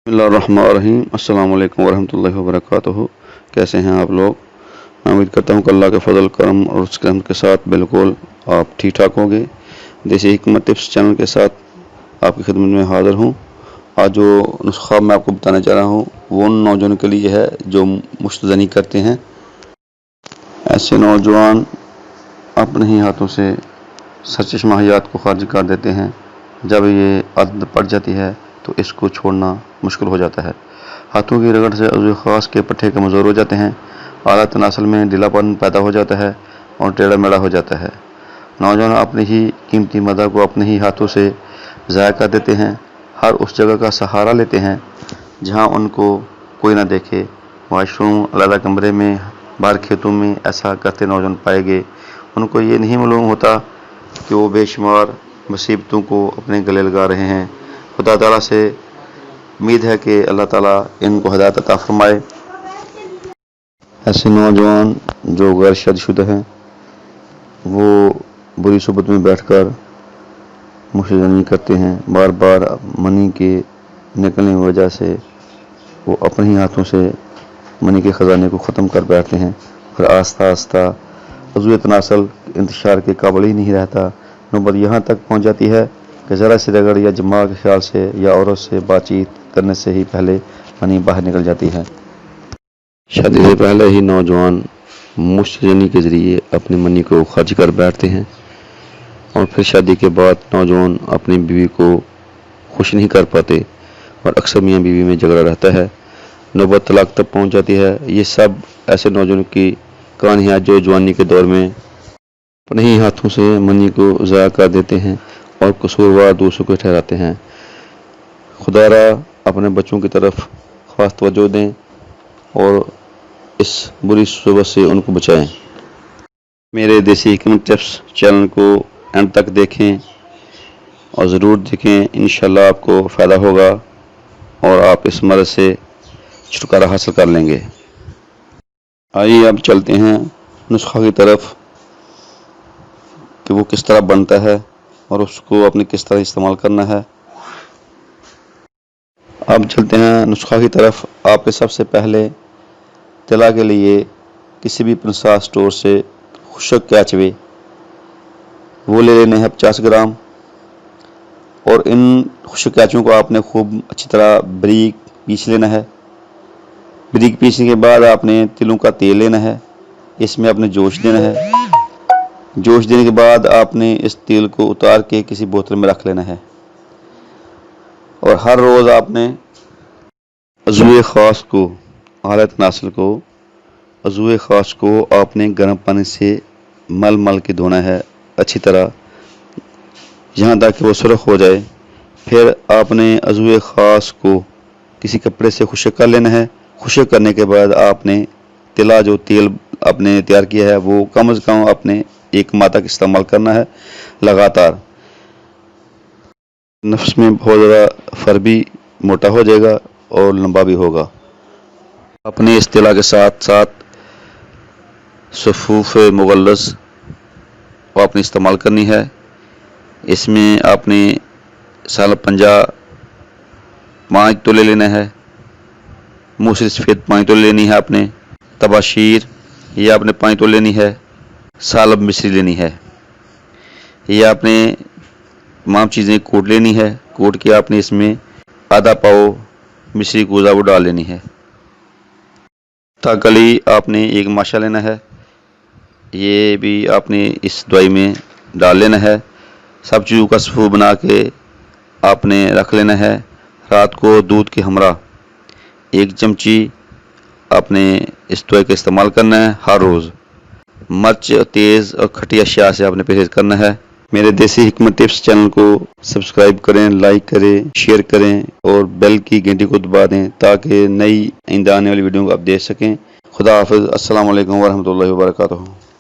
बिस्मिल्लाहिर्रहमानिर्रहीम। अस्सलाम वालेकुम वरहमतुल्लाहि वबरकातुहू। कैसे हैं आप लोग? मैं उम्मीद करता हूँ कि अल्लाह के फजल करम और उसके रहमत के साथ बिल्कुल आप ठीक ठाक होंगे। देसी हिकमत टिप्स चैनल के साथ आपकी खिदमत में हाज़िर हूँ। आज जो नुस्खा मैं आपको बताने जा रहा हूँ वो उन नौजवानों के लिए है जो मुश्तज़नी करते हैं। ऐसे नौजवान अपने ही हाथों से सरचश्मा हयात को खारिज कर देते हैं। जब ये आदत पड़ जाती है तो इसको छोड़ना मुश्किल हो जाता है। हाथों की रगड़ से उज़्व ख़ास के पट्टे कमज़ोर हो जाते हैं, आला तनासल में ढीलापन पैदा हो जाता है और टेढ़ा मेढ़ा हो जाता है। नौजवान अपनी ही कीमती मदद को अपने ही हाथों से ज़ाया कर देते हैं। हर उस जगह का सहारा लेते हैं जहाँ उनको कोई ना देखे। वाशरूम, अलग कमरे में, बाहर खेतों में ऐसा करते नौजवान पाए गए। उनको ये नहीं मालूम होता कि वो बेशुमार मुसीबतों को अपने गले लगा रहे हैं। खुदा ताला से उम्मीद है कि अल्लाह ताला इनको हिदायत अता फरमाए। ऐसे नौजवान जो गैर शादीशुदा हैं वो बुरी सोबत में बैठकर मुश्तज़नी करते हैं। बार बार मनी के निकलने की वजह से वो अपने ही हाथों से मनी के ख़जाने को ख़त्म कर बैठते हैं। फिर आस्ता आस्ता उज़्व तनासल इंतशार के काबिल ही नहीं रहता। नौबत यहाँ तक पहुँच जाती है कि ज़रा सी रगड़ या जमा के ख्याल से या औरत से बातचीत करने से ही पहले मनी बाहर निकल जाती है। शादी से पहले ही नौजवान मुश्तज़नी के ज़रिए अपनी मनी को खर्च कर बैठते हैं और फिर शादी के बाद नौजवान अपनी बीवी को खुश नहीं कर पाते और अक्सर मियाँ बीवी में झगड़ा रहता है। नौबत तलाक तक पहुँच जाती है। ये सब ऐसे नौजवानों की कहानी है जो जवानी के दौर में अपने ही हाथों से मनी को ज़ाया कर देते हैं और कसूरवार दूसरों को ठहराते हैं। खुदारा अपने बच्चों की तरफ ख़ास तवज्जो दें और इस बुरी सोबत से उनको बचाएं। मेरे देसी हिकमत टिप्स चैनल को एंड तक देखें और ज़रूर देखें। इंशाल्लाह आपको फ़ायदा होगा और आप इस मर्ज़ से छुटकारा हासिल कर लेंगे। आइए अब चलते हैं नुस्खा की तरफ कि वो किस तरह बनता है और उसको अपने किस तरह इस्तेमाल करना है। अब चलते हैं नुस्खा की तरफ। आपके सबसे पहले तिला के लिए किसी भी पंसार स्टोर से खुशक कैचवे वो ले लेने हैं 50 ग्राम और इन खुशक कैचवों को आपने खूब अच्छी तरह बारीक पीस लेना है। बारीक पीसने के बाद आपने तिलों का तेल लेना है, इसमें आपने जोश देना है। जोश देने के बाद आपने इस तेल को उतार के किसी बोतल में रख लेना है और हर रोज़ आपने उज़्व ख़ास को हालत नासल को उज़्व ख़ास को आपने गर्म पानी से मल मल के धोना है अच्छी तरह यहाँ तक कि वो सुरख हो जाए। फिर आपने उज़्व ख़ास को किसी कपड़े से खुशक कर लेना है। खुशक करने के बाद आपने तिला जो तेल आपने तैयार किया है वो कम से कम आपने 1 माह तक इस्तेमाल करना है लगातार। नफ्स में बहुत ज़्यादा फर भी मोटा हो जाएगा और लंबा भी होगा। अपने इस तिला के साथ साथ सफ़ूफ़ मुग़ल्लज़ को आपने इस्तेमाल करनी है। इसमें आपने साल पंजा 5 तोले लेना है। मूसरी सफ़ेद 5 तोले लेनी है आपने। तबाशीर ये आपने 5 तोले लेनी है। सालब मिश्री लेनी है। ये आपने तमाम चीज़ें कूट लेनी है। कूट के आपने इसमें आधा पाव मिश्री को वो डाल लेनी है। ताकली आपने 1 माशा लेना है, ये भी आपने इस दवाई में डाल लेना है। सब चीज़ों का सफ़ू बना के आपने रख लेना है। रात को दूध के हमरा 1 चमची आपने इस दवाई का इस्तेमाल करना है हर रोज़। मिर्च तेज़ और खट्टी अशिया से आपने परहेज़ करना है। मेरे देसी हिकमत टिप्स चैनल को सब्सक्राइब करें, लाइक करें, शेयर करें और बेल की घंटी को दबा दें ताकि नई आने वाली वीडियो को आप देख सकें। खुदा हाफ़िज़। अस्सलाम वालेकुम वरहमतुल्लाहि वबरकातुहू।